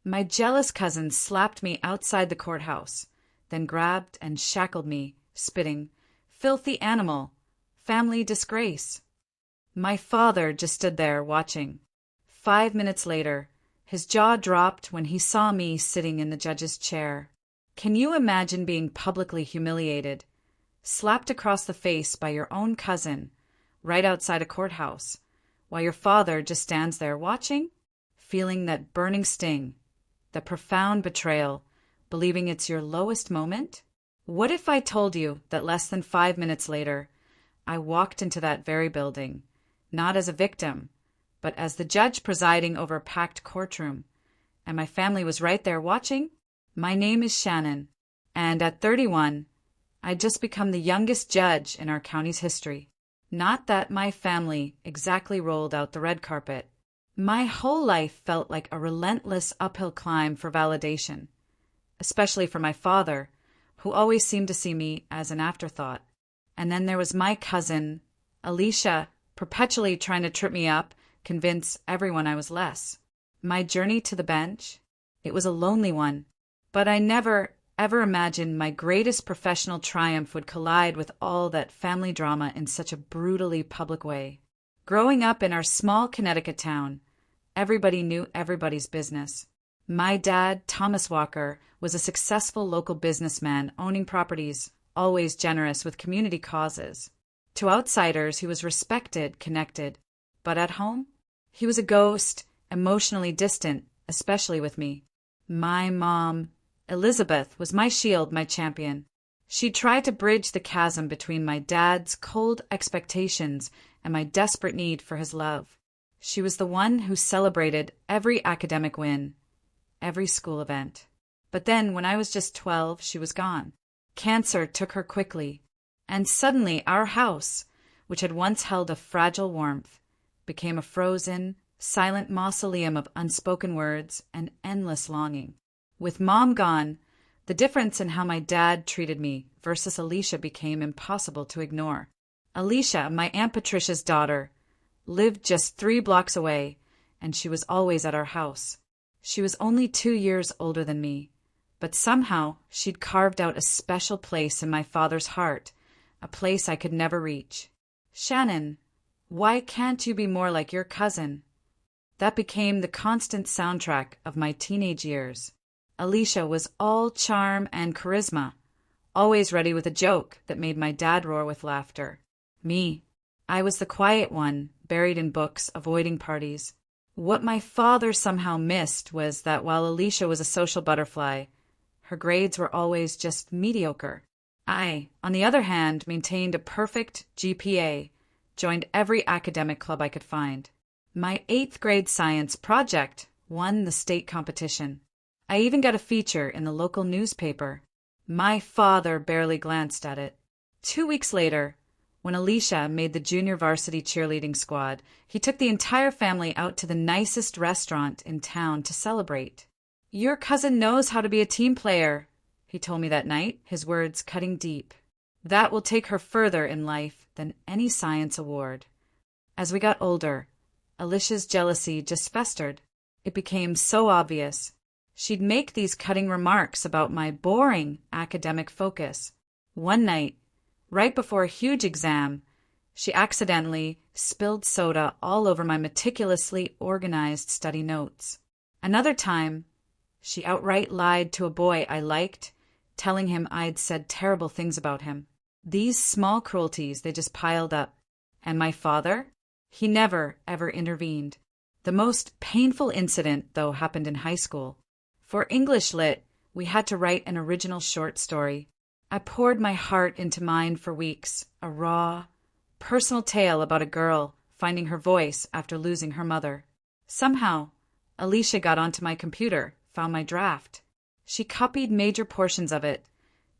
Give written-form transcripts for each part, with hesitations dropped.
My jealous cousin slapped me outside the courthouse, then grabbed and shackled me, spitting, "Filthy animal! Family disgrace!" My father just stood there watching. 5 minutes later, his jaw dropped when he saw me sitting in the judge's chair. Can you imagine being publicly humiliated, slapped across the face by your own cousin, right outside a courthouse, while your father just stands there watching, feeling that burning sting, the profound betrayal, believing it's your lowest moment? What if I told you that less than 5 minutes later, I walked into that very building, not as a victim, but as the judge presiding over a packed courtroom, and my family was right there watching? My name is Shannon, and at 31, I'd just become the youngest judge in our county's history. Not that my family exactly rolled out the red carpet. My whole life felt like a relentless uphill climb for validation, especially for my father, who always seemed to see me as an afterthought. And then there was my cousin, Alicia, perpetually trying to trip me up, convince everyone I was less. My journey to the bench? It was a lonely one, but I never, ever imagined my greatest professional triumph would collide with all that family drama in such a brutally public way. Growing up in our small Connecticut town, everybody knew everybody's business. My dad, Thomas Walker, was a successful local businessman owning properties, always generous with community causes. To outsiders, he was respected, connected. But at home, he was a ghost, emotionally distant, especially with me. My mom, Elizabeth, was my shield, my champion. She tried to bridge the chasm between my dad's cold expectations and my desperate need for his love. She was the one who celebrated every academic win, every school event. But then, when I was just 12, she was gone. Cancer took her quickly, and suddenly our house, which had once held a fragile warmth, became a frozen, silent mausoleum of unspoken words and endless longing. With Mom gone, the difference in how my dad treated me versus Alicia became impossible to ignore. Alicia, my Aunt Patricia's daughter, lived just 3 blocks away, and she was always at our house. She was only 2 years older than me, but somehow she'd carved out a special place in my father's heart, a place I could never reach. "Shannon, why can't you be more like your cousin?" That became the constant soundtrack of my teenage years. Alicia was all charm and charisma, always ready with a joke that made my dad roar with laughter. Me, I was the quiet one, buried in books, avoiding parties. What my father somehow missed was that while Alicia was a social butterfly, her grades were always just mediocre. I, on the other hand, maintained a perfect GPA, joined every academic club I could find. My 8th grade science project won the state competition. I even got a feature in the local newspaper. My father barely glanced at it. 2 weeks later, when Alicia made the junior varsity cheerleading squad, he took the entire family out to the nicest restaurant in town to celebrate. "Your cousin knows how to be a team player," he told me that night, his words cutting deep. "That will take her further in life than any science award." As we got older, Alicia's jealousy just festered. It became so obvious. She'd make these cutting remarks about my boring academic focus. One night, right before a huge exam, she accidentally spilled soda all over my meticulously organized study notes. Another time, she outright lied to a boy I liked, telling him I'd said terrible things about him. These small cruelties, they just piled up. And my father? He never, ever intervened. The most painful incident, though, happened in high school. For English Lit, we had to write an original short story. I poured my heart into mine for weeks, a raw, personal tale about a girl finding her voice after losing her mother. Somehow, Alicia got onto my computer, found my draft. She copied major portions of it,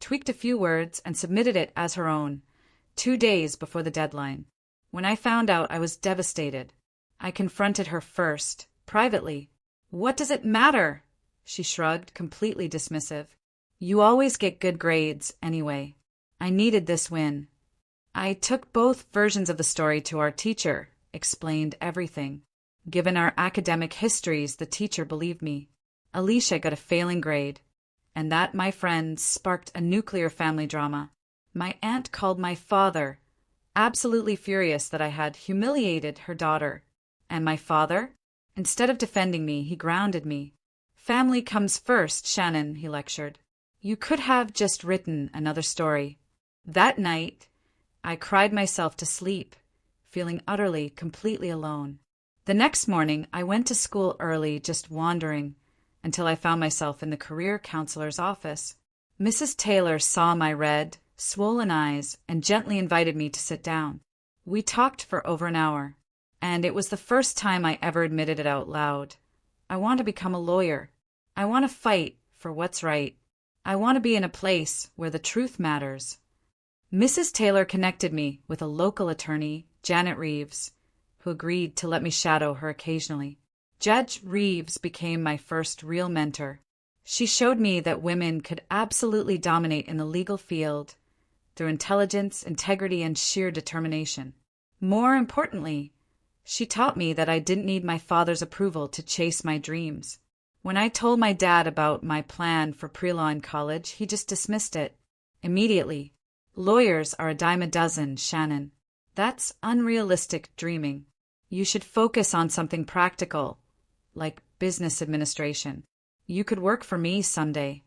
tweaked a few words, and submitted it as her own, 2 days before the deadline. When I found out, I was devastated. I confronted her first, privately. "What does it matter?" She shrugged, completely dismissive. "You always get good grades, anyway." I needed this win. I took both versions of the story to our teacher, explained everything. Given our academic histories, the teacher believed me. Alicia got a failing grade. And that, my friends, sparked a nuclear family drama. My aunt called my father, absolutely furious that I had humiliated her daughter. And my father? Instead of defending me, he grounded me. Family comes first, Shannon, he lectured. You could have just written another story. That night, I cried myself to sleep, feeling utterly, completely alone. The next morning, I went to school early, just wandering, until I found myself in the career counselor's office. Mrs. Taylor saw my red, swollen eyes and gently invited me to sit down. We talked for over an hour, and it was the first time I ever admitted it out loud. I want to become a lawyer. I want to fight for what's right. I want to be in a place where the truth matters. Mrs. Taylor connected me with a local attorney, Janet Reeves, who agreed to let me shadow her occasionally. Judge Reeves became my first real mentor. She showed me that women could absolutely dominate in the legal field through intelligence, integrity, and sheer determination. More importantly, she taught me that I didn't need my father's approval to chase my dreams. When I told my dad about my plan for pre-law in college, he just dismissed it. Immediately. Lawyers are a dime a dozen, Shannon. That's unrealistic dreaming. You should focus on something practical, like business administration. You could work for me someday.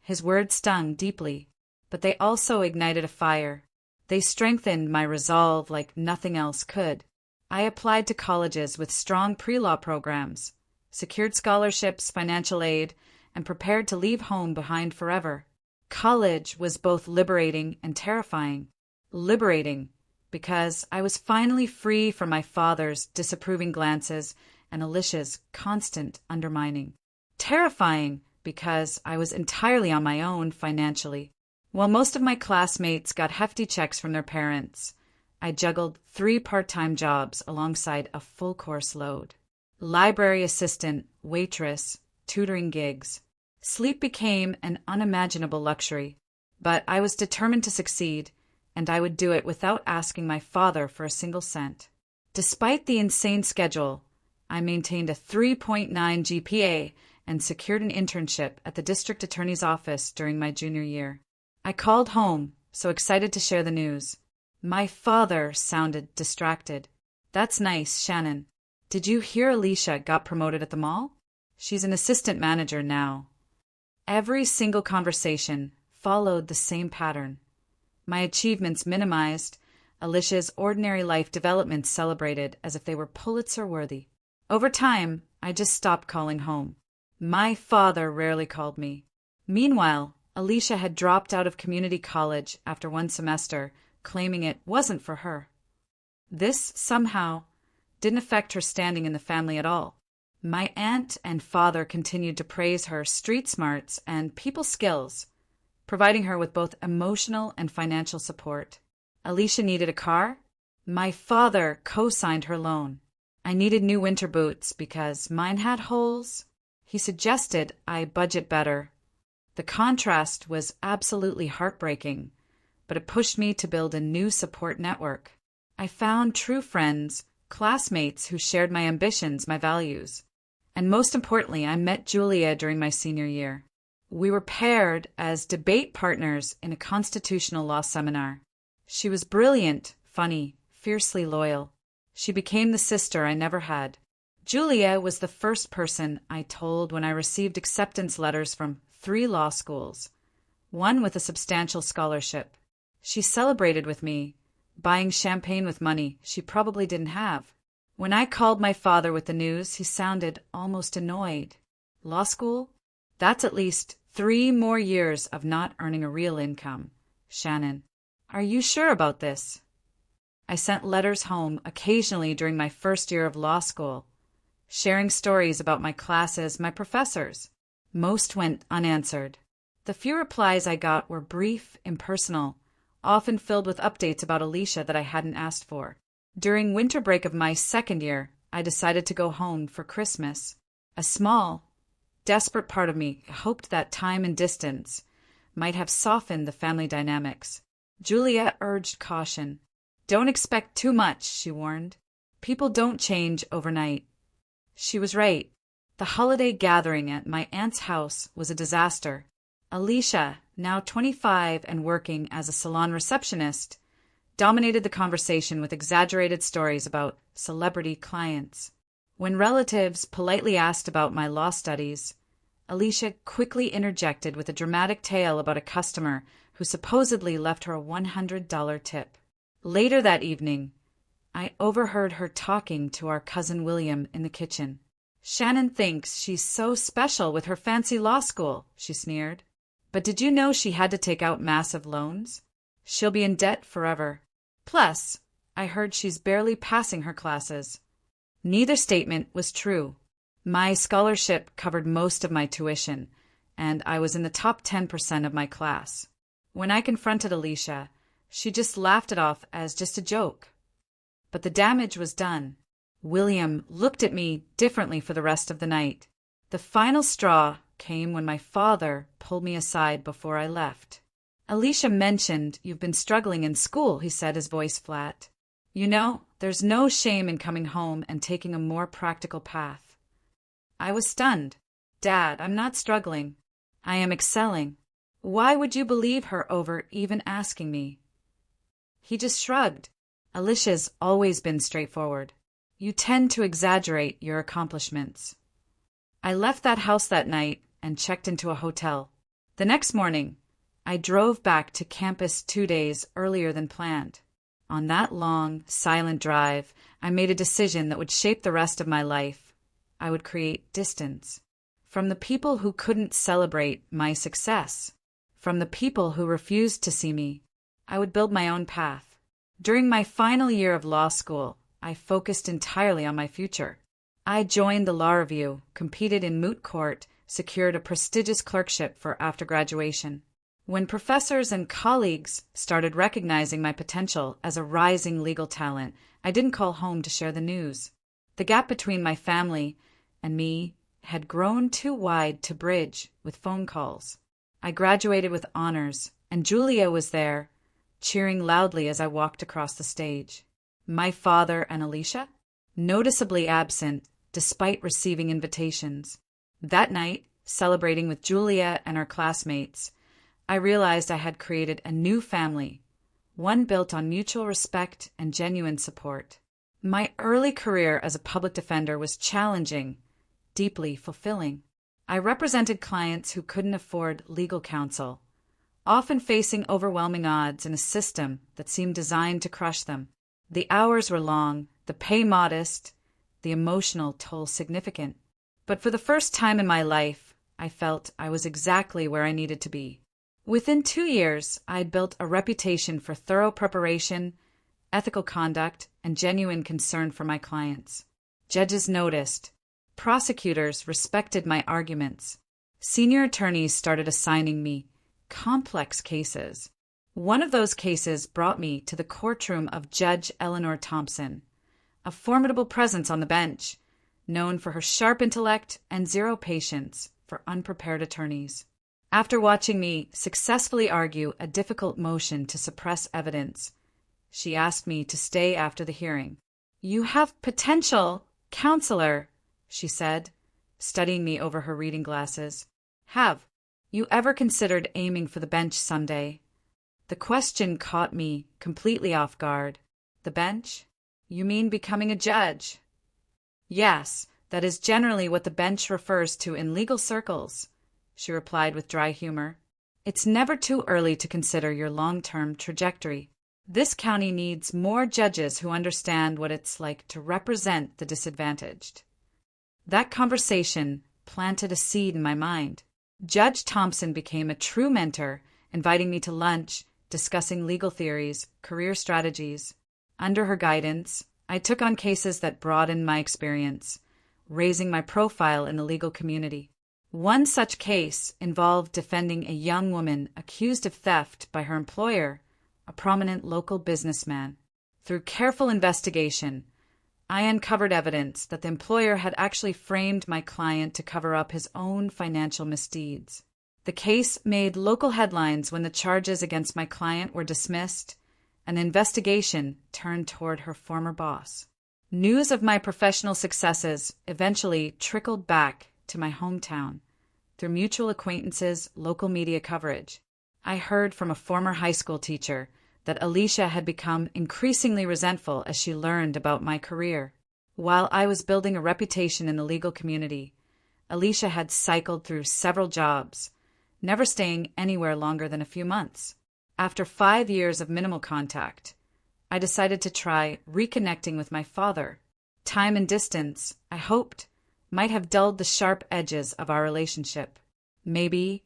His words stung deeply, but they also ignited a fire. They strengthened my resolve like nothing else could. I applied to colleges with strong pre-law programs, secured scholarships, financial aid, and prepared to leave home behind forever. College was both liberating and terrifying. Liberating, because I was finally free from my father's disapproving glances and Alicia's constant undermining. Terrifying, because I was entirely on my own financially. While most of my classmates got hefty checks from their parents, I juggled 3 part-time jobs alongside a full-course load. Library assistant, waitress, tutoring gigs. Sleep became an unimaginable luxury, but I was determined to succeed, and I would do it without asking my father for a single cent. Despite the insane schedule, I maintained a 3.9 GPA and secured an internship at the district attorney's office during my junior year. I called home, so excited to share the news. My father sounded distracted. That's nice, Shannon. Did you hear Alicia got promoted at the mall? She's an assistant manager now. Every single conversation followed the same pattern. My achievements minimized, Alicia's ordinary life developments celebrated as if they were Pulitzer-worthy. Over time, I just stopped calling home. My father rarely called me. Meanwhile, Alicia had dropped out of community college after one semester, claiming it wasn't for her. This, somehow, didn't affect her standing in the family at all. My aunt and father continued to praise her street smarts and people skills, providing her with both emotional and financial support. Alicia needed a car. My father co-signed her loan. I needed new winter boots because mine had holes. He suggested I budget better. The contrast was absolutely heartbreaking, but it pushed me to build a new support network. I found true friends, classmates who shared my ambitions, my values. And most importantly, I met Julia during my senior year. We were paired as debate partners in a constitutional law seminar. She was brilliant, funny, fiercely loyal. She became the sister I never had. Julia was the first person I told when I received acceptance letters from 3 law schools, one with a substantial scholarship. She celebrated with me, buying champagne with money she probably didn't have. When I called my father with the news, he sounded almost annoyed. Law school? That's at least 3 more years of not earning a real income. Shannon, are you sure about this? I sent letters home occasionally during my first year of law school, sharing stories about my classes, my professors. Most went unanswered. The few replies I got were brief, impersonal, often filled with updates about Alicia that I hadn't asked for. During winter break of my second year, I decided to go home for Christmas. A small, desperate part of me hoped that time and distance might have softened the family dynamics. Julia urged caution. Don't expect too much, she warned. People don't change overnight. She was right. The holiday gathering at my aunt's house was a disaster. Alicia, now 25 and working as a salon receptionist, dominated the conversation with exaggerated stories about celebrity clients. When relatives politely asked about my law studies, Alicia quickly interjected with a dramatic tale about a customer who supposedly left her a $100 tip. Later that evening, I overheard her talking to our cousin William in the kitchen. "Shannon thinks she's so special with her fancy law school," she sneered. "But did you know she had to take out massive loans? She'll be in debt forever. Plus, I heard she's barely passing her classes." Neither statement was true. My scholarship covered most of my tuition, and I was in the top 10% of my class. When I confronted Alicia, she just laughed it off as just a joke. But the damage was done. William looked at me differently for the rest of the night. The final straw came when my father pulled me aside before I left. "Alicia mentioned you've been struggling in school," he said, his voice flat. "You know, there's no shame in coming home and taking a more practical path." I was stunned. "Dad, I'm not struggling. I am excelling. Why would you believe her over even asking me?" He just shrugged. "Alicia's always been straightforward. You tend to exaggerate your accomplishments." I left that house that night and checked into a hotel. The next morning, I drove back to campus 2 days earlier than planned. On that long, silent drive, I made a decision that would shape the rest of my life. I would create distance from the people who couldn't celebrate my success, from the people who refused to see me. I would build my own path. During my final year of law school, I focused entirely on my future. I joined the law review, competed in moot court, secured a prestigious clerkship for after graduation. When professors and colleagues started recognizing my potential as a rising legal talent, I didn't call home to share the news. The gap between my family and me had grown too wide to bridge with phone calls. I graduated with honors, and Julia was there, cheering loudly as I walked across the stage. My father and Alicia? Noticeably absent, despite receiving invitations. That night, celebrating with Julia and our classmates, I realized I had created a new family, one built on mutual respect and genuine support. My early career as a public defender was challenging, deeply fulfilling. I represented clients who couldn't afford legal counsel, often facing overwhelming odds in a system that seemed designed to crush them. The hours were long, the pay modest, the emotional toll significant. But for the first time in my life, I felt I was exactly where I needed to be. Within 2 years, I had built a reputation for thorough preparation, ethical conduct, and genuine concern for my clients. Judges noticed. Prosecutors respected my arguments. Senior attorneys started assigning me complex cases. One of those cases brought me to the courtroom of Judge Eleanor Thompson, a formidable presence on the bench, known for her sharp intellect and zero patience for unprepared attorneys. After watching me successfully argue a difficult motion to suppress evidence, she asked me to stay after the hearing. "You have potential, counselor," she said, studying me over her reading glasses. "Have you ever considered aiming for the bench someday?" The question caught me completely off guard. "The bench? You mean becoming a judge?" "Yes, that is generally what the bench refers to in legal circles," she replied with dry humor. "It's never too early to consider your long-term trajectory. This county needs more judges who understand what it's like to represent the disadvantaged." That conversation planted a seed in my mind. Judge Thompson became a true mentor, inviting me to lunch, discussing legal theories, career strategies. Under her guidance, I took on cases that broadened my experience, raising my profile in the legal community. One such case involved defending a young woman accused of theft by her employer, a prominent local businessman. Through careful investigation, I uncovered evidence that the employer had actually framed my client to cover up his own financial misdeeds. The case made local headlines when the charges against my client were dismissed, and an investigation turned toward her former boss. News of my professional successes eventually trickled back to my hometown through mutual acquaintances, local media coverage. I heard from a former high school teacher that Alicia had become increasingly resentful as she learned about my career. While I was building a reputation in the legal community, Alicia had cycled through several jobs, never staying anywhere longer than a few months. After 5 years of minimal contact, I decided to try reconnecting with my father. Time and distance, I hoped, might have dulled the sharp edges of our relationship. Maybe,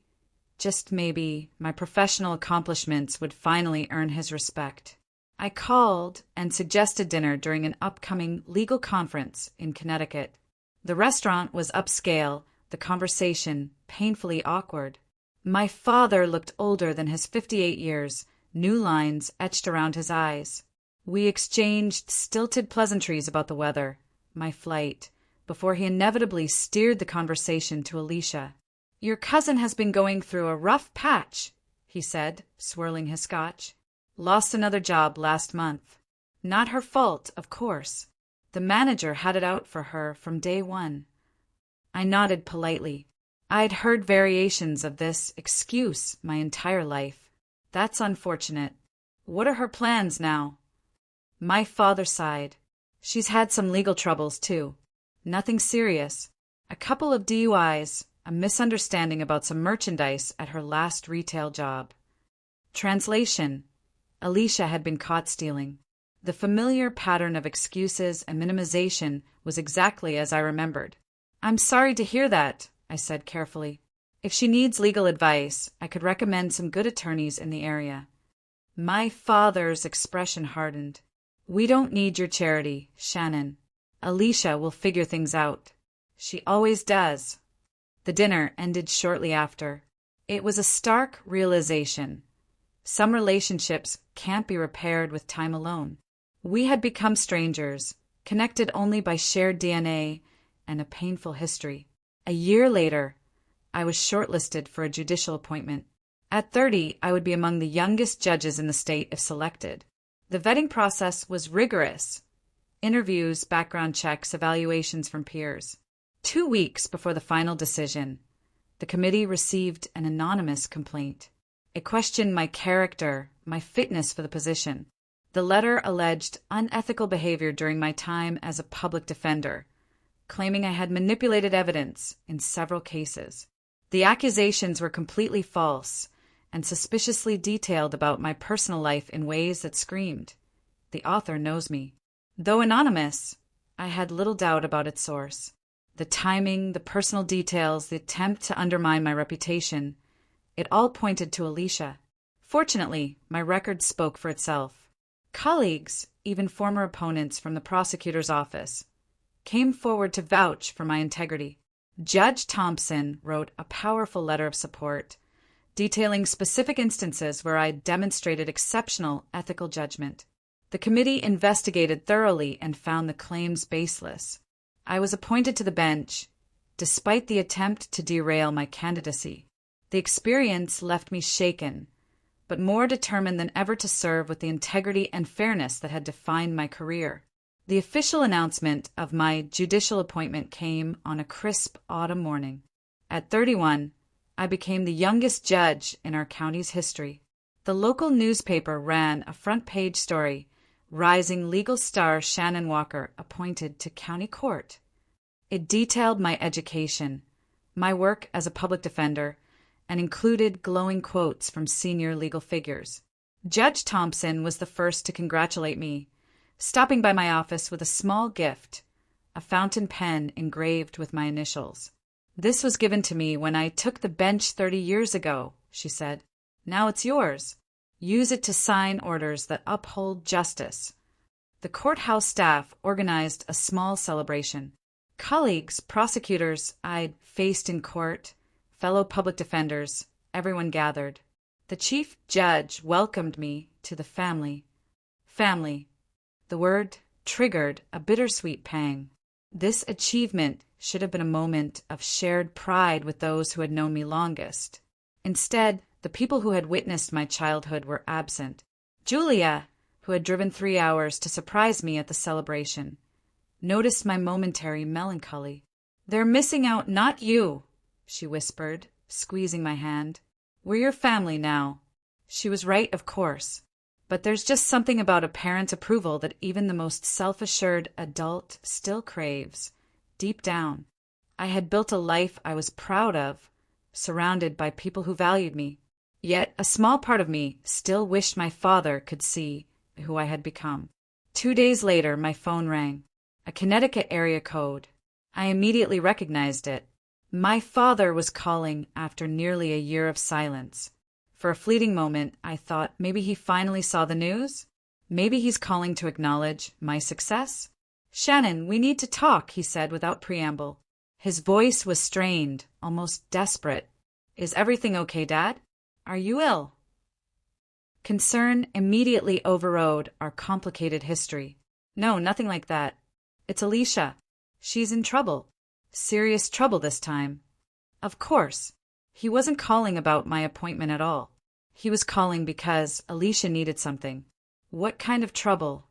just maybe, my professional accomplishments would finally earn his respect. I called and suggested dinner during an upcoming legal conference in Connecticut. The restaurant was upscale, the conversation painfully awkward. My father looked older than his 58 years, new lines etched around his eyes. We exchanged stilted pleasantries about the weather, my flight, before he inevitably steered the conversation to Alicia. "Your cousin has been going through a rough patch," he said, swirling his scotch. "Lost another job last month. Not her fault, of course. The manager had it out for her from day one." I nodded politely. I'd heard variations of this excuse my entire life. "That's unfortunate. What are her plans now?" My father sighed. "She's had some legal troubles, too. Nothing serious. A couple of DUIs, a misunderstanding about some merchandise at her last retail job." Translation: Alicia had been caught stealing. The familiar pattern of excuses and minimization was exactly as I remembered. "I'm sorry to hear that," I said carefully. "If she needs legal advice, I could recommend some good attorneys in the area." My father's expression hardened. "We don't need your charity, Shannon. Alicia will figure things out. She always does." The dinner ended shortly after. It was a stark realization. Some relationships can't be repaired with time alone. We had become strangers, connected only by shared DNA and a painful history. A year later, I was shortlisted for a judicial appointment. At 30, I would be among the youngest judges in the state if selected. The vetting process was rigorous. Interviews, background checks, evaluations from peers. 2 weeks before the final decision, the committee received an anonymous complaint. It questioned my character, my fitness for the position. The letter alleged unethical behavior during my time as a public defender, claiming I had manipulated evidence in several cases. The accusations were completely false and suspiciously detailed about my personal life in ways that screamed, "The author knows me." Though anonymous, I had little doubt about its source. The timing, the personal details, the attempt to undermine my reputation, it all pointed to Alicia. Fortunately, my record spoke for itself. Colleagues, even former opponents from the prosecutor's office, came forward to vouch for my integrity. Judge Thompson wrote a powerful letter of support, detailing specific instances where I demonstrated exceptional ethical judgment. The committee investigated thoroughly and found the claims baseless. I was appointed to the bench, despite the attempt to derail my candidacy. The experience left me shaken, but more determined than ever to serve with the integrity and fairness that had defined my career. The official announcement of my judicial appointment came on a crisp autumn morning. At 31, I became the youngest judge in our county's history. The local newspaper ran a front-page story, rising legal star Shannon Walker appointed to county court. It detailed my education, my work as a public defender, and included glowing quotes from senior legal figures. Judge Thompson was the first to congratulate me, stopping by my office with a small gift, a fountain pen engraved with my initials. "This was given to me when I took the bench 30 years ago," she said. "Now it's yours. Use it to sign orders that uphold justice." The courthouse staff organized a small celebration. Colleagues, prosecutors I'd faced in court, fellow public defenders, everyone gathered. The chief judge welcomed me to the family. Family. The word triggered a bittersweet pang. This achievement should have been a moment of shared pride with those who had known me longest. Instead, the people who had witnessed my childhood were absent. Julia, who had driven 3 hours to surprise me at the celebration, noticed my momentary melancholy. They're missing out, not you, she whispered, squeezing my hand. We're your family now. She was right, of course. But there's just something about a parent's approval that even the most self-assured adult still craves, deep down. I had built a life I was proud of, surrounded by people who valued me. Yet a small part of me still wished my father could see who I had become. 2 days later, my phone rang. A Connecticut area code. I immediately recognized it. My father was calling after nearly a year of silence. For a fleeting moment, I thought maybe he finally saw the news. Maybe he's calling to acknowledge my success. "Shannon, we need to talk," he said without preamble. His voice was strained, almost desperate. "Is everything okay, Dad? Are you ill?" Concern immediately overrode our complicated history. "No, nothing like that. It's Alicia. She's in trouble. Serious trouble this time." Of course. He wasn't calling about my appointment at all. He was calling because Alicia needed something. What kind of trouble?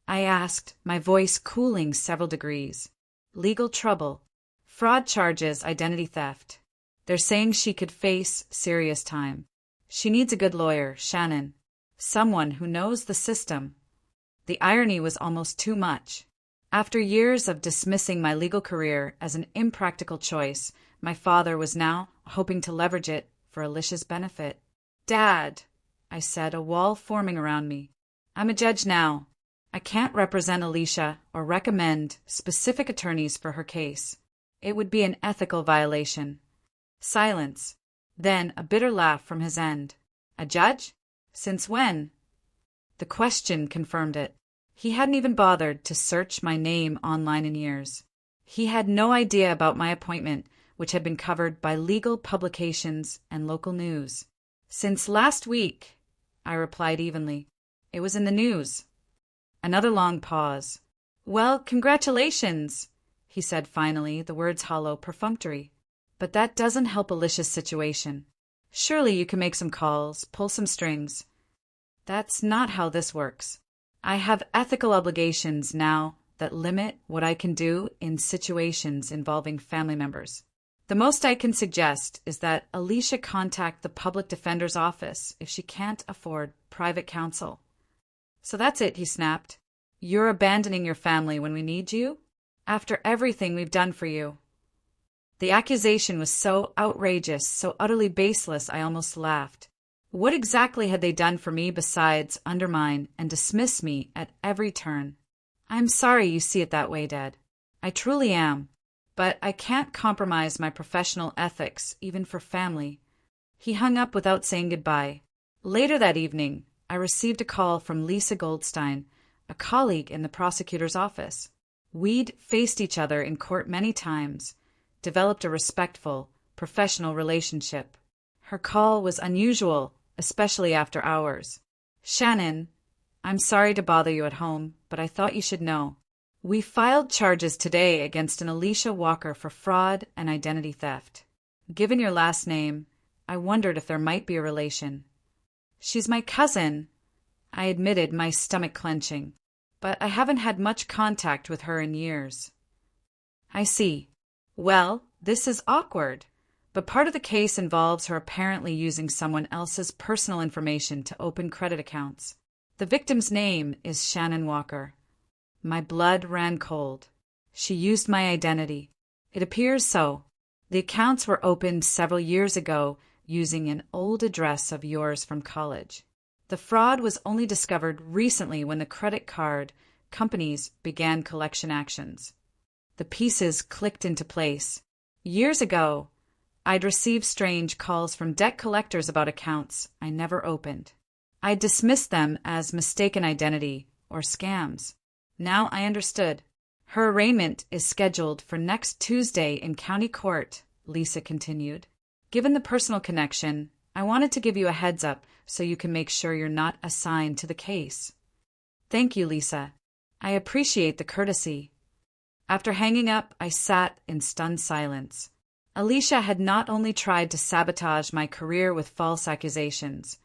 I asked, my voice cooling several degrees. Legal trouble. Fraud charges, identity theft. They're saying she could face serious time. She needs a good lawyer, Shannon. Someone who knows the system. The irony was almost too much. After years of dismissing my legal career as an impractical choice, my father was now hoping to leverage it for Alicia's benefit. "Dad," I said, a wall forming around me. "I'm a judge now. I can't represent Alicia or recommend specific attorneys for her case. It would be an ethical violation." Silence. Then a bitter laugh from his end. "A judge? Since when?" The question confirmed it. He hadn't even bothered to search my name online in years. He had no idea about my appointment, which had been covered by legal publications and local news. "Since last week," I replied evenly. "It was in the news." Another long pause. "Well, congratulations," he said finally, the words hollow, perfunctory. "But that doesn't help Alicia's situation. Surely you can make some calls, pull some strings." "That's not how this works. I have ethical obligations now that limit what I can do in situations involving family members. The most I can suggest is that Alicia contact the public defender's office if she can't afford private counsel." "So that's it," he snapped. "You're abandoning your family when we need you? After everything we've done for you?" The accusation was so outrageous, so utterly baseless, I almost laughed. What exactly had they done for me besides undermine and dismiss me at every turn? "I'm sorry you see it that way, Dad. I truly am. But I can't compromise my professional ethics, even for family." He hung up without saying goodbye. Later that evening, I received a call from Lisa Goldstein, a colleague in the prosecutor's office. We'd faced each other in court many times, developed a respectful, professional relationship. Her call was unusual, especially after hours. "Shannon, I'm sorry to bother you at home, but I thought you should know. We filed charges today against an Alicia Walker for fraud and identity theft. Given your last name, I wondered if there might be a relation." "She's my cousin," I admitted, my stomach clenching, "but I haven't had much contact with her in years." "I see. Well, this is awkward. But part of the case involves her apparently using someone else's personal information to open credit accounts. The victim's name is Shannon Walker." My blood ran cold. "She used my identity." "It appears so. The accounts were opened several years ago using an old address of yours from college. The fraud was only discovered recently when the credit card companies began collection actions." The pieces clicked into place. Years ago, I'd received strange calls from debt collectors about accounts I never opened. I dismissed them as mistaken identity or scams. Now I understood. "Her arraignment is scheduled for next Tuesday in county court," Lisa continued. "Given the personal connection, I wanted to give you a heads up so you can make sure you're not assigned to the case." "Thank you, Lisa. I appreciate the courtesy." After hanging up, I sat in stunned silence. Alicia had not only tried to sabotage my career with false accusations,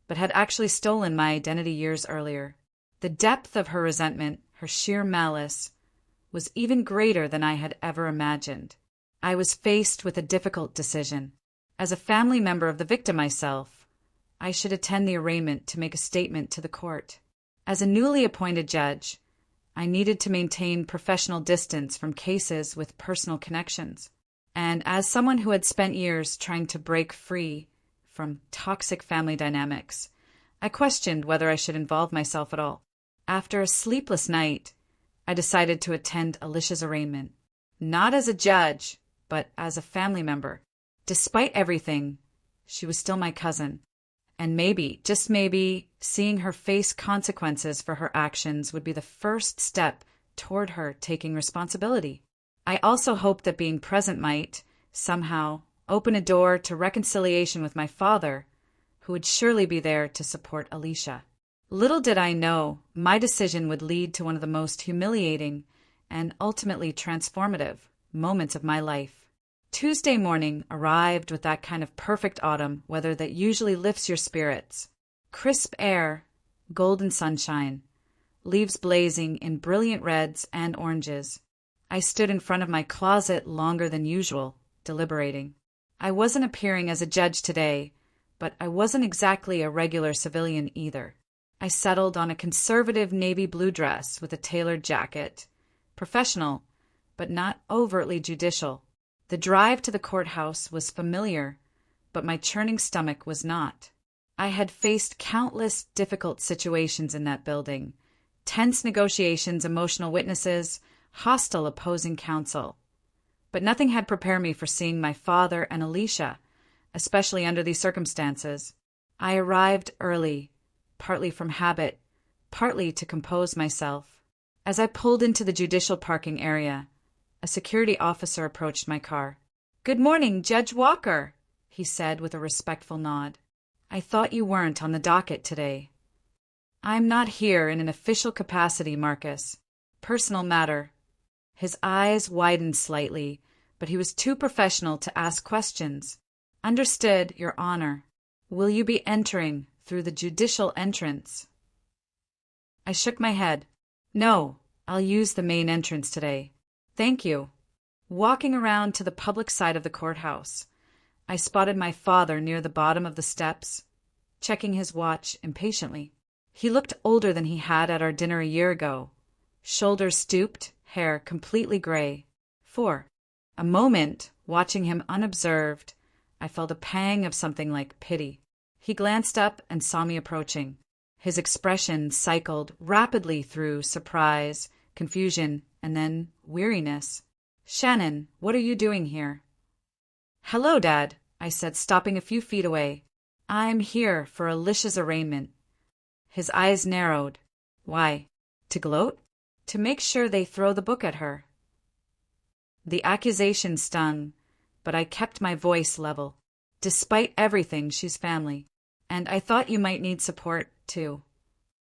but had actually stolen my identity years earlier. The depth of her resentment, her sheer malice, was even greater than I had ever imagined. I was faced with a difficult decision. As a family member of the victim myself, I should attend the arraignment to make a statement to the court. As a newly appointed judge, I needed to maintain professional distance from cases with personal connections. And as someone who had spent years trying to break free from toxic family dynamics, I questioned whether I should involve myself at all. After a sleepless night, I decided to attend Alicia's arraignment, not as a judge, but as a family member. Despite everything, she was still my cousin, and maybe, just maybe, seeing her face consequences for her actions would be the first step toward her taking responsibility. I also hoped that being present might, somehow, open a door to reconciliation with my father, who would surely be there to support Alicia. Little did I know, my decision would lead to one of the most humiliating and ultimately transformative moments of my life. Tuesday morning arrived with that kind of perfect autumn weather that usually lifts your spirits. Crisp air, golden sunshine, leaves blazing in brilliant reds and oranges. I stood in front of my closet longer than usual, deliberating. I wasn't appearing as a judge today, but I wasn't exactly a regular civilian either. I settled on a conservative navy blue dress with a tailored jacket. Professional, but not overtly judicial. The drive to the courthouse was familiar, but my churning stomach was not. I had faced countless difficult situations in that building. Tense negotiations, emotional witnesses, hostile opposing counsel. But nothing had prepared me for seeing my father and Alicia, especially under these circumstances. I arrived early, partly from habit, partly to compose myself. As I pulled into the judicial parking area, a security officer approached my car. "Good morning, Judge Walker," he said with a respectful nod. "I thought you weren't on the docket today." "I'm not here in an official capacity, Marcus. Personal matter." His eyes widened slightly, but he was too professional to ask questions. "Understood, Your Honor. Will you be entering through the judicial entrance?" I shook my head. "No, I'll use the main entrance today. Thank you." Walking around to the public side of the courthouse, I spotted my father near the bottom of the steps, checking his watch impatiently. He looked older than he had at our dinner a year ago. Shoulders stooped, hair completely gray. For a moment, watching him unobserved, I felt a pang of something like pity. He glanced up and saw me approaching. His expression cycled rapidly through surprise, confusion, and then weariness. "Shannon, what are you doing here?" "Hello, Dad," I said, stopping a few feet away. "I'm here for Alicia's arraignment." His eyes narrowed. "Why? To gloat? To make sure they throw the book at her." The accusation stung, but I kept my voice level. "Despite everything, she's family. And I thought you might need support, too."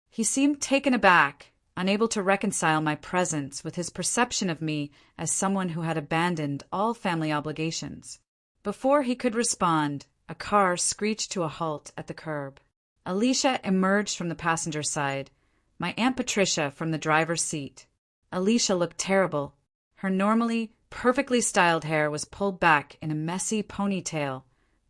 He seemed taken aback, unable to reconcile my presence with his perception of me as someone who had abandoned all family obligations. Before he could respond, a car screeched to a halt at the curb. Alicia emerged from the passenger side, my Aunt Patricia from the driver's seat. Alicia looked terrible. Her normally perfectly styled hair was pulled back in a messy ponytail,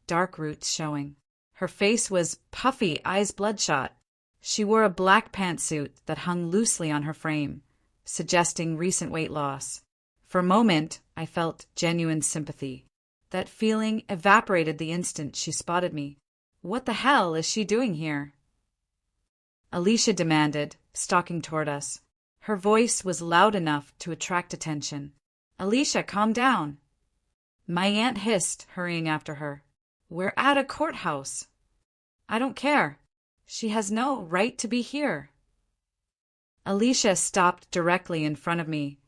dark roots showing. Her face was puffy, eyes bloodshot. She wore a black pantsuit that hung loosely on her frame, suggesting recent weight loss. For a moment, I felt genuine sympathy. That feeling evaporated the instant she spotted me. "What the hell is she doing here?" Alicia demanded, stalking toward us. Her voice was loud enough to attract attention. "Alicia, calm down." My aunt hissed, hurrying after her. "We're at a courthouse." "I don't care. She has no right to be here." Alicia stopped directly in front of me,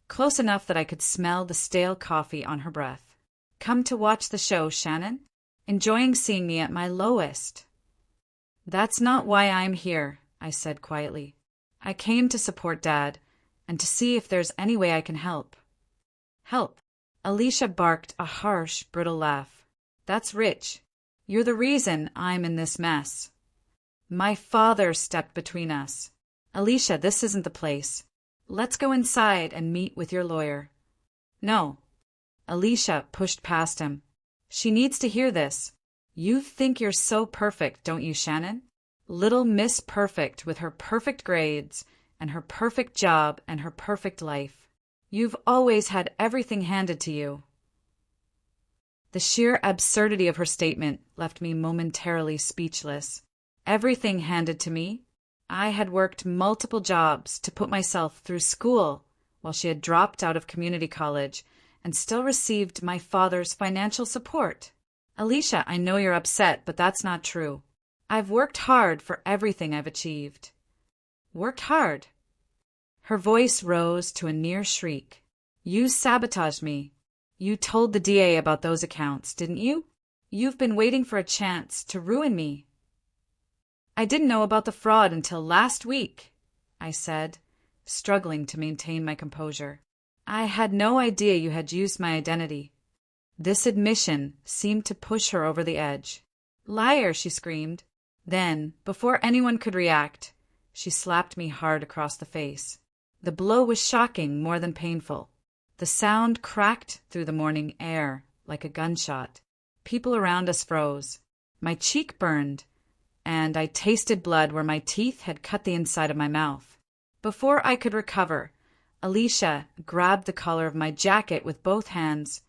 close enough that I could smell the stale coffee on her breath. "Come to watch the show, Shannon? Enjoying seeing me at my lowest?" "That's not why I'm here," I said quietly. "I came to support Dad, and to see if there's any way I can help." "Help?" Alicia barked a harsh, brittle laugh. "That's rich. You're the reason I'm in this mess." My father stepped between us. "Alicia, this isn't the place. Let's go inside and meet with your lawyer. No. Alicia pushed past him. She needs to hear this. You think you're so perfect, don't you, Shannon? Little Miss Perfect with her perfect grades and her perfect job and her perfect life. You've always had everything handed to you. The sheer absurdity of her statement left me momentarily speechless. Everything handed to me? I had worked multiple jobs to put myself through school while she had dropped out of community college and still received my father's financial support. Alicia, I know you're upset, but that's not true. I've worked hard for everything I've achieved. Worked hard? Her voice rose to a near shriek. You sabotaged me. You told the DA about those accounts, didn't you? You've been waiting for a chance to ruin me. I didn't know about the fraud until last week, I said, struggling to maintain my composure. I had no idea you had used my identity. This admission seemed to push her over the edge. Liar, she screamed. Then, before anyone could react, she slapped me hard across the face. The blow was shocking more than painful. The sound cracked through the morning air like a gunshot. People around us froze. My cheek burned, and I tasted blood where my teeth had cut the inside of my mouth. Before I could recover, Alicia grabbed the collar of my jacket with both hands,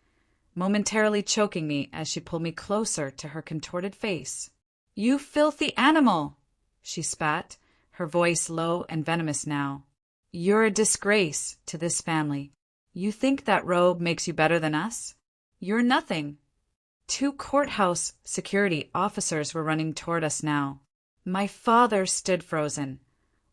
momentarily choking me as she pulled me closer to her contorted face. You filthy animal, she spat, her voice low and venomous now. You're a disgrace to this family. You think that robe makes you better than us? You're nothing. 2 courthouse security officers were running toward us now. My father stood frozen,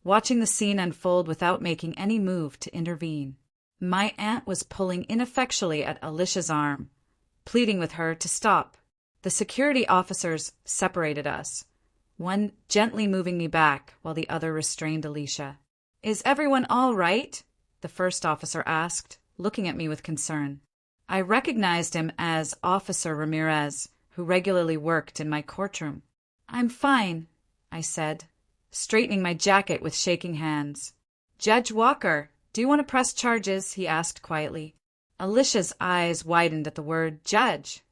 watching the scene unfold without making any move to intervene. My aunt was pulling ineffectually at Alicia's arm, pleading with her to stop. The security officers separated us, one gently moving me back while the other restrained Alicia. Is everyone all right? The first officer asked, looking at me with concern. I recognized him as Officer Ramirez, who regularly worked in my courtroom. I'm fine, I said, straightening my jacket with shaking hands. Judge Walker, do you want to press charges? He asked quietly. Alicia's eyes widened at the word judge.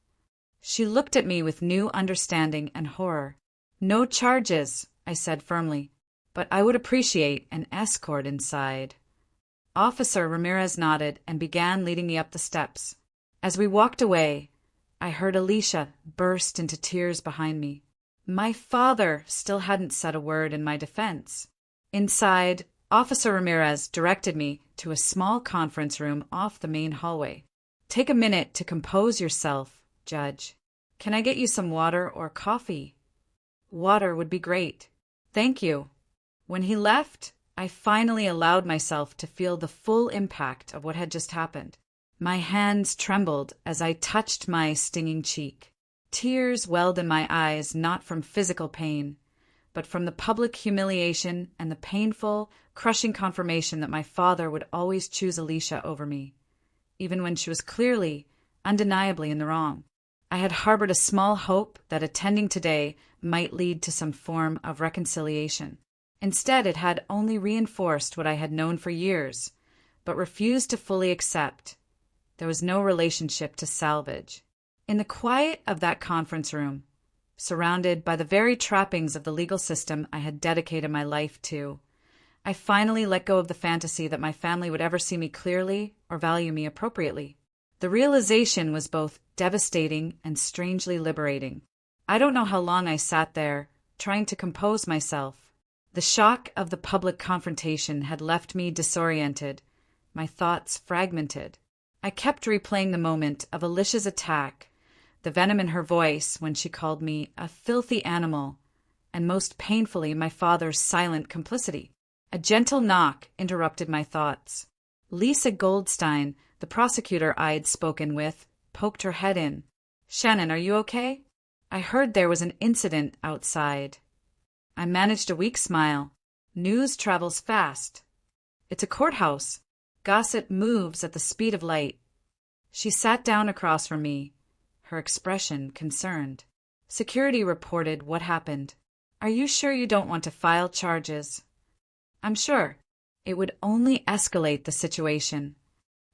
She looked at me with new understanding and horror. No charges, I said firmly, but I would appreciate an escort inside. Officer Ramirez nodded and began leading me up the steps. As we walked away, I heard Alicia burst into tears behind me. My father still hadn't said a word in my defense. Inside, Officer Ramirez directed me to a small conference room off the main hallway. Take a minute to compose yourself, Judge. Can I get you some water or coffee? Water would be great. Thank you. When he left, I finally allowed myself to feel the full impact of what had just happened. My hands trembled as I touched my stinging cheek. Tears welled in my eyes not from physical pain, but from the public humiliation and the painful, crushing confirmation that my father would always choose Alicia over me, even when she was clearly, undeniably in the wrong. I had harbored a small hope that attending today might lead to some form of reconciliation. Instead, it had only reinforced what I had known for years, but refused to fully accept. There was no relationship to salvage. In the quiet of that conference room, surrounded by the very trappings of the legal system I had dedicated my life to, I finally let go of the fantasy that my family would ever see me clearly or value me appropriately. The realization was both devastating and strangely liberating. I don't know how long I sat there, trying to compose myself. The shock of the public confrontation had left me disoriented, my thoughts fragmented. I kept replaying the moment of Alicia's attack, the venom in her voice when she called me a filthy animal, and most painfully my father's silent complicity. A gentle knock interrupted my thoughts. Lisa Goldstein, the prosecutor I'd spoken with, poked her head in. Shannon, are you okay? I heard there was an incident outside. I managed a weak smile. News travels fast. It's a courthouse. Gossip moves at the speed of light. She sat down across from me, her expression concerned. Security reported what happened. Are you sure you don't want to file charges? I'm sure. It would only escalate the situation.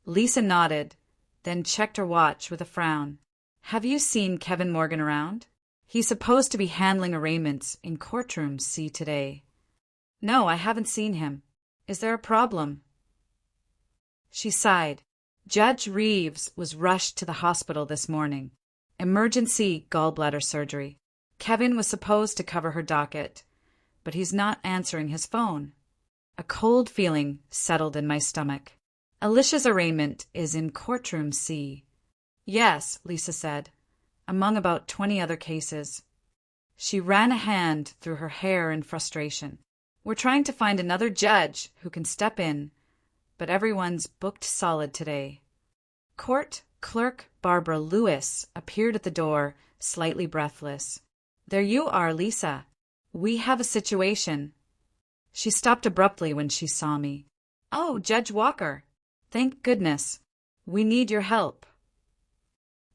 Lisa nodded, then checked her watch with a frown. Have you seen Kevin Morgan around? He's supposed to be handling arraignments in courtroom C today. No, I haven't seen him. Is there a problem? She sighed. Judge Reeves was rushed to the hospital this morning. Emergency gallbladder surgery. Kevin was supposed to cover her docket, but he's not answering his phone. A cold feeling settled in my stomach. Alicia's arraignment is in courtroom C. Yes, Lisa said, among about 20 other cases. She ran a hand through her hair in frustration. We're trying to find another judge who can step in, but everyone's booked solid today. Court Clerk Barbara Lewis appeared at the door, slightly breathless. There you are, Lisa. We have a situation. She stopped abruptly when she saw me. Oh, Judge Walker. Thank goodness. We need your help.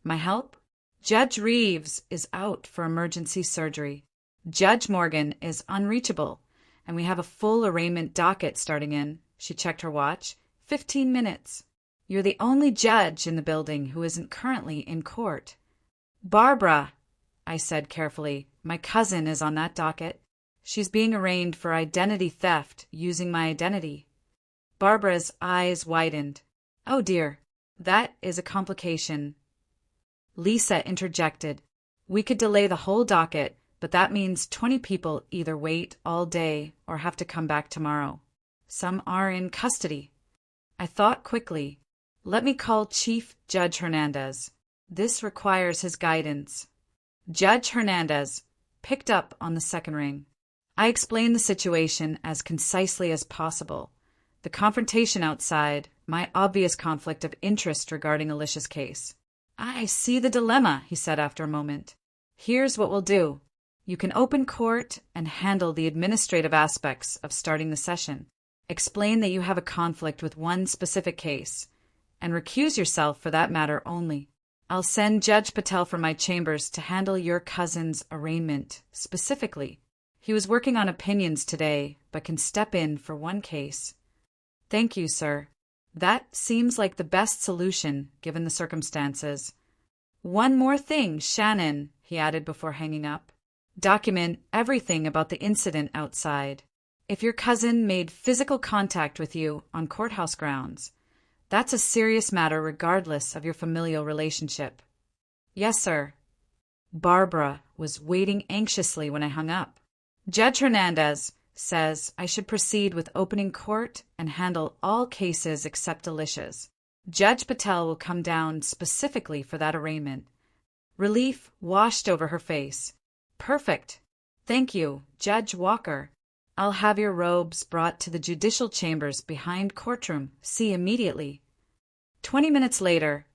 My help? Judge Reeves is out for emergency surgery. Judge Morgan is unreachable, and we have a full arraignment docket starting in. She checked her watch. 15 minutes. You're the only judge in the building who isn't currently in court. Barbara, I said carefully, my cousin is on that docket. She's being arraigned for identity theft using my identity. Barbara's eyes widened. Oh dear, that is a complication. Lisa interjected. We could delay the whole docket, but that means 20 people either wait all day or have to come back tomorrow. Some are in custody. I thought quickly. Let me call Chief Judge Hernandez. This requires his guidance. Judge Hernandez picked up on the second ring. I explained the situation as concisely as possible. The confrontation outside, my obvious conflict of interest regarding Alicia's case. I see the dilemma, he said after a moment. Here's what we'll do. You can open court and handle the administrative aspects of starting the session. Explain that you have a conflict with one specific case, and recuse yourself for that matter only. I'll send Judge Patel from my chambers to handle your cousin's arraignment specifically. He was working on opinions today, but can step in for one case. Thank you, sir. That seems like the best solution, given the circumstances. One more thing, Shannon, he added before hanging up. Document everything about the incident outside. If your cousin made physical contact with you on courthouse grounds, that's a serious matter regardless of your familial relationship. Yes, sir. Barbara was waiting anxiously when I hung up. Judge Hernandez says I should proceed with opening court and handle all cases except Alicia's. Judge Patel will come down specifically for that arraignment. Relief washed over her face. Perfect. Thank you, Judge Walker. I'll have your robes brought to the judicial chambers behind courtroom C immediately. 20 minutes later,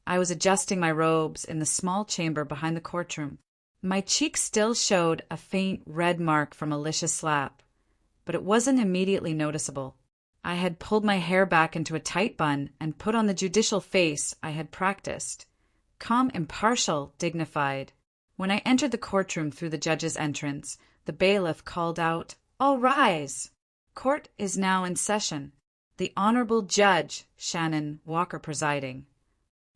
I was adjusting my robes in the small chamber behind the courtroom. My cheek still showed a faint red mark from Alicia's slap, but it wasn't immediately noticeable. I had pulled my hair back into a tight bun and put on the judicial face I had practiced. Calm, impartial, dignified. When I entered the courtroom through the judge's entrance, the bailiff called out, All rise! Court is now in session. The Honorable Judge Shannon Walker presiding.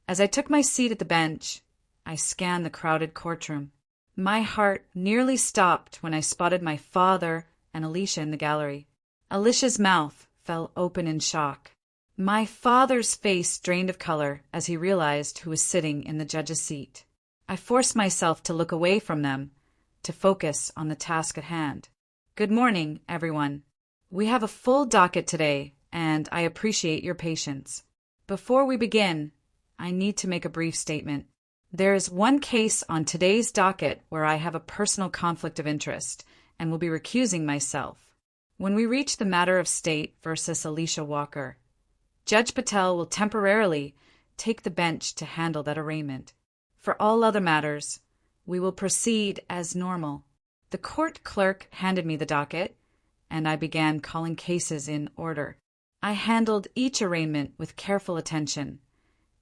As I took my seat at the bench, I scanned the crowded courtroom. My heart nearly stopped when I spotted my father and Alicia in the gallery. Alicia's mouth fell open in shock. My father's face drained of color as he realized who was sitting in the judge's seat. I forced myself to look away from them, to focus on the task at hand. Good morning, everyone. We have a full docket today, and I appreciate your patience. Before we begin, I need to make a brief statement. There is one case on today's docket where I have a personal conflict of interest and will be recusing myself. When we reach the matter of state versus Alicia Walker, Judge Patel will temporarily take the bench to handle that arraignment. For all other matters, we will proceed as normal. The court clerk handed me the docket, and I began calling cases in order. I handled each arraignment with careful attention,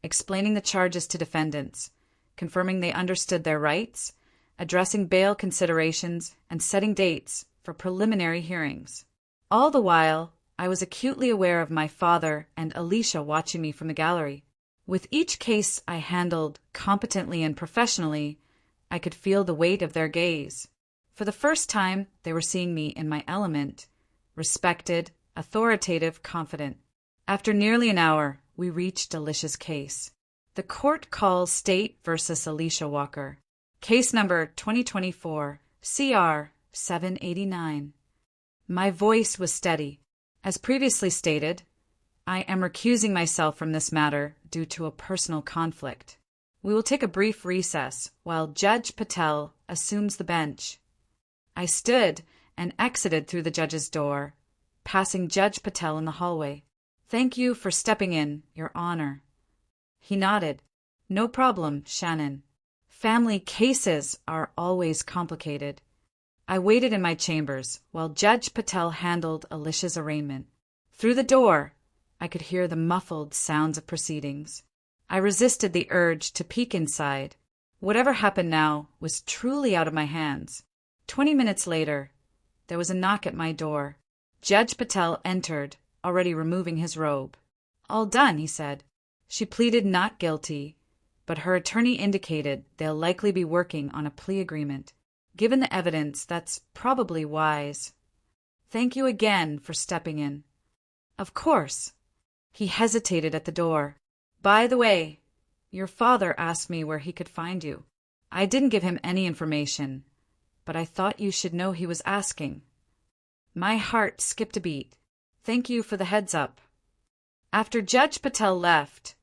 explaining the charges to defendants, confirming they understood their rights, addressing bail considerations, and setting dates for preliminary hearings. All the while, I was acutely aware of my father and Alicia watching me from the gallery. With each case I handled competently and professionally, I could feel the weight of their gaze. For the first time, they were seeing me in my element, respected, authoritative, confident. After nearly an hour, we reached Alicia's case. The court calls State versus Alicia Walker. Case number 2024, CR 789. My voice was steady. As previously stated, I am recusing myself from this matter due to a personal conflict. We will take a brief recess while Judge Patel assumes the bench. I stood and exited through the judge's door, passing Judge Patel in the hallway. Thank you for stepping in, Your Honor. He nodded. No problem, Shannon. Family cases are always complicated. I waited in my chambers while Judge Patel handled Alicia's arraignment. Through the door, I could hear the muffled sounds of proceedings. I resisted the urge to peek inside. Whatever happened now was truly out of my hands. 20 minutes later, there was a knock at my door. Judge Patel entered, already removing his robe. All done, he said. She pleaded not guilty, but her attorney indicated they'll likely be working on a plea agreement. Given the evidence, that's probably wise. Thank you again for stepping in. Of course. He hesitated at the door. By the way, your father asked me where he could find you. I didn't give him any information, but I thought you should know he was asking. My heart skipped a beat. Thank you for the heads up. After Judge Patel left,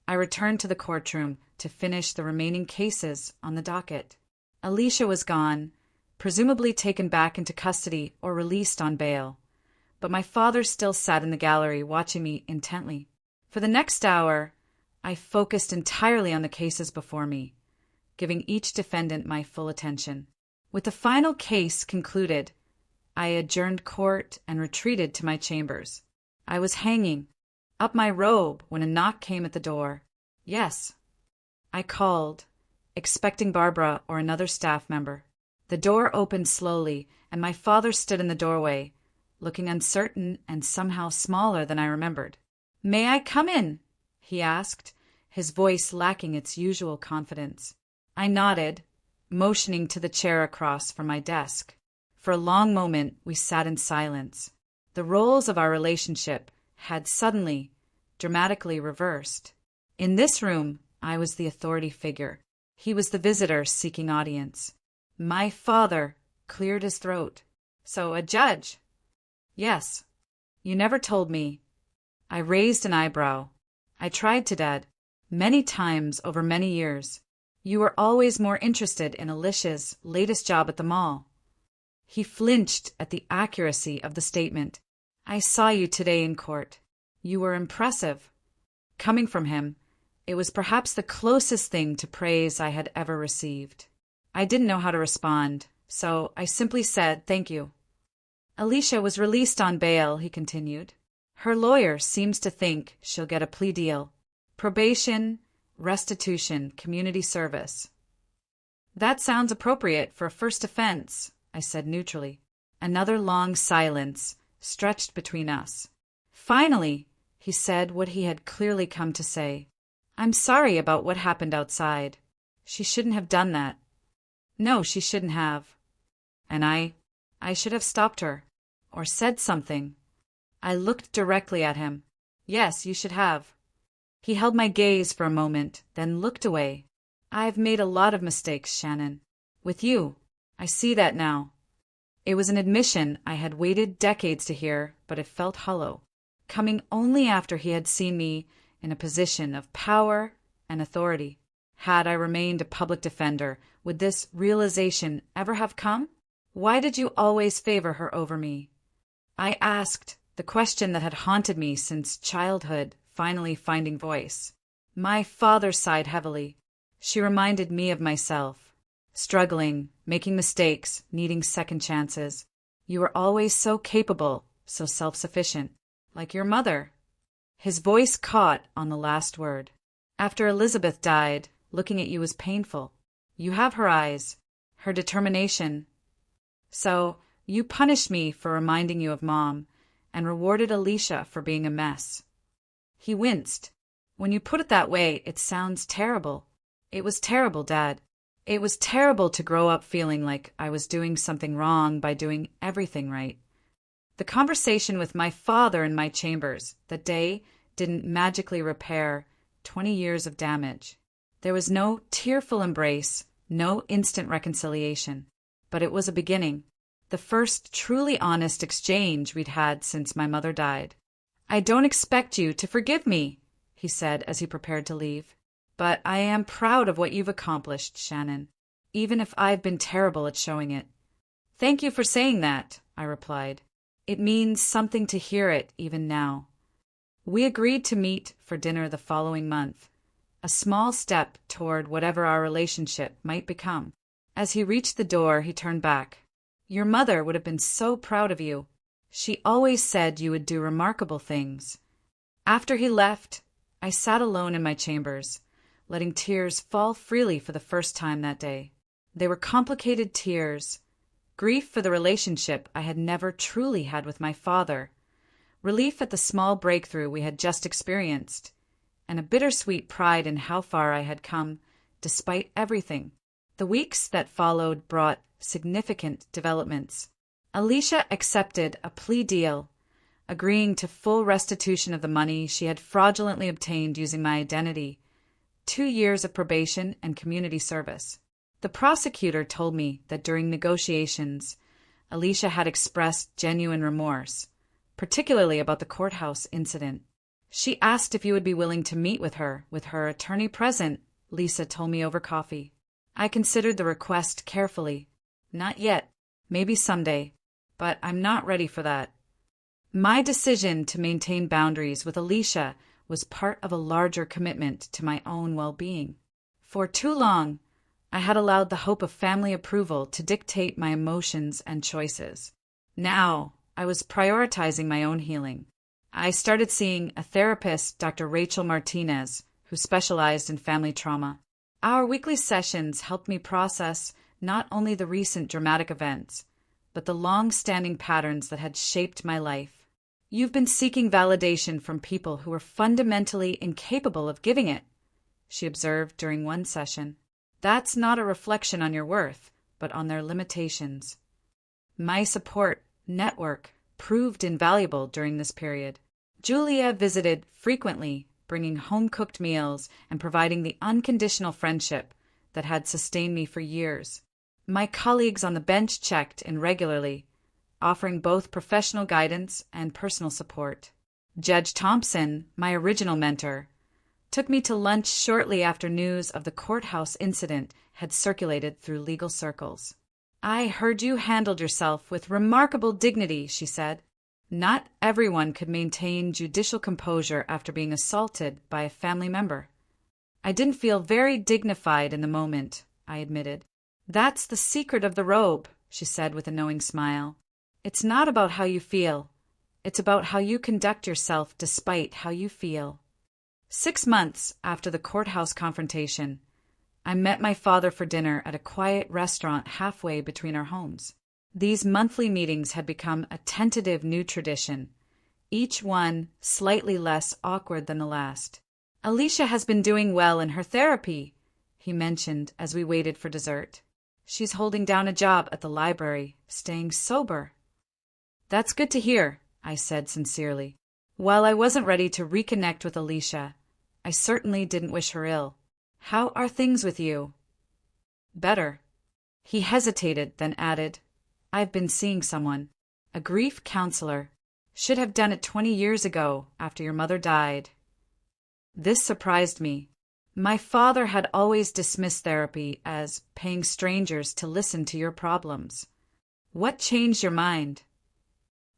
I returned to the courtroom to finish the remaining cases on the docket. Alicia was gone, presumably taken back into custody or released on bail, but my father still sat in the gallery watching me intently. For the next hour, I focused entirely on the cases before me, giving each defendant my full attention. With the final case concluded, I adjourned court and retreated to my chambers. I was hanging up my robe when a knock came at the door. Yes. I called, expecting Barbara or another staff member. The door opened slowly, and my father stood in the doorway, looking uncertain and somehow smaller than I remembered. May I come in? He asked, his voice lacking its usual confidence. I nodded, motioning to the chair across from my desk. For a long moment, we sat in silence. The roles of our relationship had suddenly, dramatically reversed. In this room, I was the authority figure. He was the visitor seeking audience. My father cleared his throat. So, a judge? Yes. You never told me. I raised an eyebrow. I tried to, Dad. Many times over many years. You were always more interested in Alicia's latest job at the mall. He flinched at the accuracy of the statement. I saw you today in court. You were impressive. Coming from him, it was perhaps the closest thing to praise I had ever received. I didn't know how to respond, so I simply said thank you. Alicia was released on bail, he continued. Her lawyer seems to think she'll get a plea deal. Probation, restitution, community service. That sounds appropriate for a first offense, I said neutrally. Another long silence stretched between us. Finally, he said what he had clearly come to say. I'm sorry about what happened outside. She shouldn't have done that. No, she shouldn't have. And I should have stopped her, or said something. I looked directly at him. Yes, you should have. He held my gaze for a moment, then looked away. I've made a lot of mistakes, Shannon. With you. I see that now. It was an admission I had waited decades to hear, but it felt hollow, coming only after he had seen me in a position of power and authority. Had I remained a public defender, would this realization ever have come? Why did you always favor her over me? I asked, the question that had haunted me since childhood finally finding voice. My father sighed heavily. She reminded me of myself. Struggling, making mistakes, needing second chances. You were always so capable, so self-sufficient. Like your mother. His voice caught on the last word. After Elizabeth died, looking at you was painful. You have her eyes, her determination. So, you punished me for reminding you of Mom, and rewarded Alicia for being a mess. He winced. When you put it that way, it sounds terrible. It was terrible, Dad. It was terrible to grow up feeling like I was doing something wrong by doing everything right. The conversation with my father in my chambers that day didn't magically repair 20 years of damage. There was no tearful embrace, no instant reconciliation. But it was a beginning, the first truly honest exchange we'd had since my mother died. "I don't expect you to forgive me," he said as he prepared to leave. "But I am proud of what you've accomplished, Shannon, even if I've been terrible at showing it." "Thank you for saying that," I replied. "It means something to hear it even now." We agreed to meet for dinner the following month, a small step toward whatever our relationship might become. As he reached the door, he turned back. "Your mother would have been so proud of you. She always said you would do remarkable things." After he left, I sat alone in my chambers, letting tears fall freely for the first time that day. They were complicated tears, grief for the relationship I had never truly had with my father, relief at the small breakthrough we had just experienced, and a bittersweet pride in how far I had come, despite everything. The weeks that followed brought significant developments. Alicia accepted a plea deal, agreeing to full restitution of the money she had fraudulently obtained using my identity, 2 years of probation and community service. The prosecutor told me that during negotiations, Alicia had expressed genuine remorse, particularly about the courthouse incident. She asked if you would be willing to meet with her attorney present, Lisa told me over coffee. I considered the request carefully. Not yet, maybe someday, but I'm not ready for that. My decision to maintain boundaries with Alicia was part of a larger commitment to my own well-being. For too long, I had allowed the hope of family approval to dictate my emotions and choices. Now, I was prioritizing my own healing. I started seeing a therapist, Dr. Rachel Martinez, who specialized in family trauma. Our weekly sessions helped me process not only the recent dramatic events, but the long-standing patterns that had shaped my life. "You've been seeking validation from people who are fundamentally incapable of giving it," she observed during one session. "That's not a reflection on your worth, but on their limitations." My support network proved invaluable during this period. Julia visited frequently, bringing home-cooked meals and providing the unconditional friendship that had sustained me for years. My colleagues on the bench checked in regularly, offering both professional guidance and personal support. Judge Thompson, my original mentor, took me to lunch shortly after news of the courthouse incident had circulated through legal circles. "I heard you handled yourself with remarkable dignity," she said. "Not everyone could maintain judicial composure after being assaulted by a family member." "I didn't feel very dignified in the moment," I admitted. "That's the secret of the robe," she said with a knowing smile. "It's not about how you feel. It's about how you conduct yourself despite how you feel." 6 months after the courthouse confrontation, I met my father for dinner at a quiet restaurant halfway between our homes. These monthly meetings had become a tentative new tradition, each one slightly less awkward than the last. "Alicia has been doing well in her therapy," he mentioned as we waited for dessert. "She's holding down a job at the library, staying sober." "That's good to hear," I said sincerely. While I wasn't ready to reconnect with Alicia, I certainly didn't wish her ill. "How are things with you?" "Better." He hesitated, then added, "I've been seeing someone, a grief counselor. Should have done it 20 years ago, after your mother died." This surprised me. My father had always dismissed therapy as paying strangers to listen to your problems. "What changed your mind?"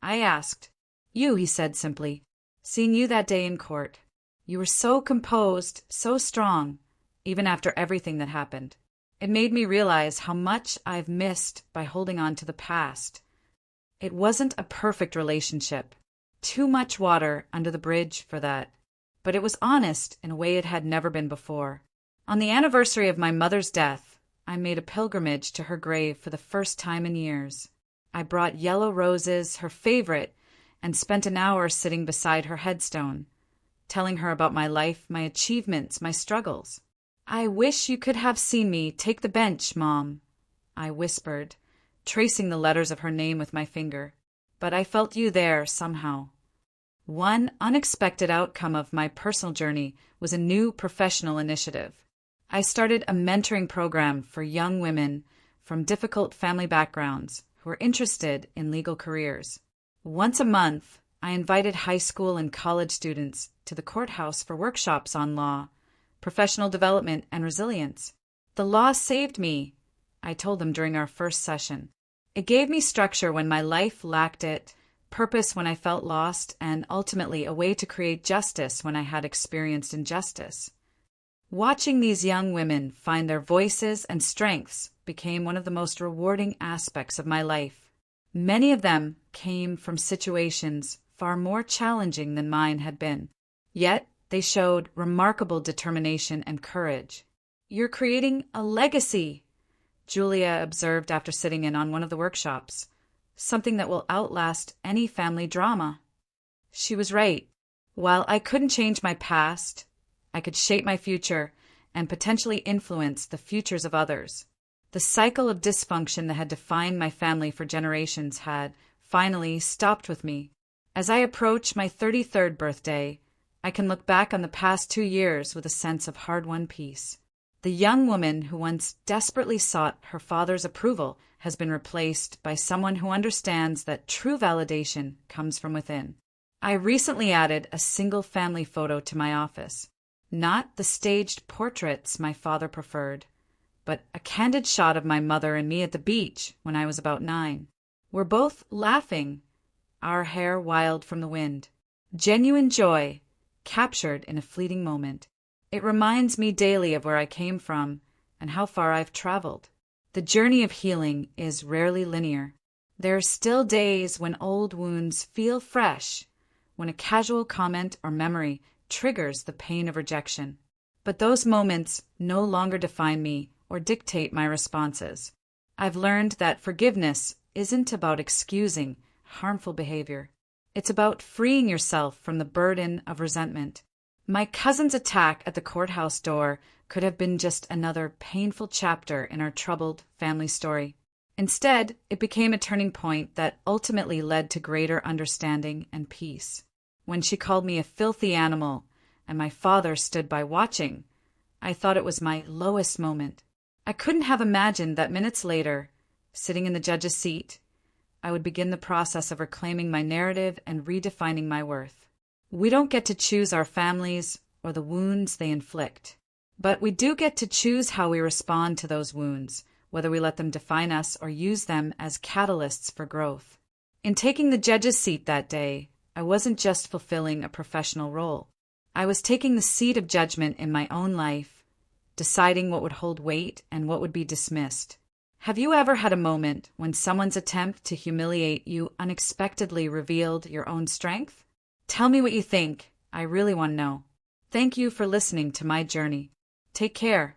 I asked. "You," he said simply. "Seeing you that day in court. You were so composed, so strong, even after everything that happened. It made me realize how much I've missed by holding on to the past. It wasn't a perfect relationship. Too much water under the bridge for that. But it was honest in a way it had never been before. On the anniversary of my mother's death, I made a pilgrimage to her grave for the first time in years. I brought yellow roses, her favorite, and spent an hour sitting beside her headstone, telling her about my life, my achievements, my struggles. "I wish you could have seen me take the bench, Mom," I whispered, tracing the letters of her name with my finger. "But I felt you there somehow." One unexpected outcome of my personal journey was a new professional initiative. I started a mentoring program for young women from difficult family backgrounds who were interested in legal careers. Once a month, I invited high school and college students to the courthouse for workshops on law, professional development, and resilience. "The law saved me," I told them during our first session. "It gave me structure when my life lacked it, purpose when I felt lost, and ultimately a way to create justice when I had experienced injustice." Watching these young women find their voices and strengths became one of the most rewarding aspects of my life. Many of them came from situations far more challenging than mine had been. Yet they showed remarkable determination and courage. "You're creating a legacy," Julia observed after sitting in on one of the workshops, "something that will outlast any family drama." She was right. While I couldn't change my past, I could shape my future and potentially influence the futures of others. The cycle of dysfunction that had defined my family for generations had finally stopped with me. As I approach my 33rd birthday, I can look back on the past 2 years with a sense of hard-won peace. The young woman who once desperately sought her father's approval has been replaced by someone who understands that true validation comes from within. I recently added a single family photo to my office. Not the staged portraits my father preferred, but a candid shot of my mother and me at the beach when I was about 9. We're both laughing, our hair wild from the wind. Genuine joy, captured in a fleeting moment. It reminds me daily of where I came from and how far I've traveled. The journey of healing is rarely linear. There are still days when old wounds feel fresh, when a casual comment or memory triggers the pain of rejection. But those moments no longer define me or dictate my responses. I've learned that forgiveness isn't about excusing harmful behavior. It's about freeing yourself from the burden of resentment. My cousin's attack at the courthouse door could have been just another painful chapter in our troubled family story. Instead, it became a turning point that ultimately led to greater understanding and peace. When she called me a filthy animal and my father stood by watching, I thought it was my lowest moment. I couldn't have imagined that minutes later, sitting in the judge's seat, I would begin the process of reclaiming my narrative and redefining my worth. We don't get to choose our families or the wounds they inflict, but we do get to choose how we respond to those wounds, whether we let them define us or use them as catalysts for growth. In taking the judge's seat that day, I wasn't just fulfilling a professional role. I was taking the seat of judgment in my own life, deciding what would hold weight and what would be dismissed. Have you ever had a moment when someone's attempt to humiliate you unexpectedly revealed your own strength? Tell me what you think. I really want to know. Thank you for listening to my journey. Take care.